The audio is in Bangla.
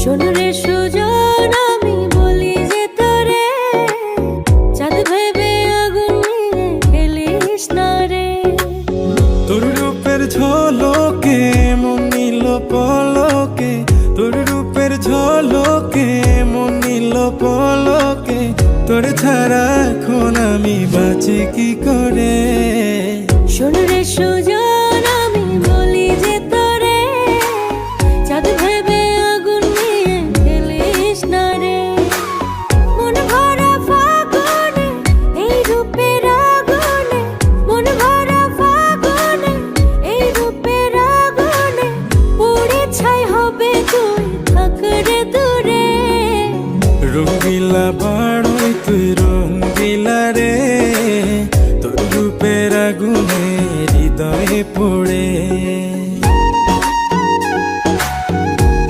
শোন রে সুজন, আমি বলি যে তোরে, চাঁদ ভেবে আগুন নিয়ে খেলিস না রে। তোর রূপের ঝলকে মন নিল পলকে, তোর রূপের ঝলকে মন নিল পলকে, তোর ছাড়া এখন আমি বাঁচি কি করে। শোন রে সুজন, আমি বলি যে তোরে, চাঁদ ভেবে আগুন নিয়ে খেলিস না রে। মন ভরা ফাগুনে এই রূপের আগুনে, মন ভরা ফাগুনে এই রূপের আগুনে, পুড়ে ছাই হবে তুই থাক রে দূরে। রঙিলা বাড়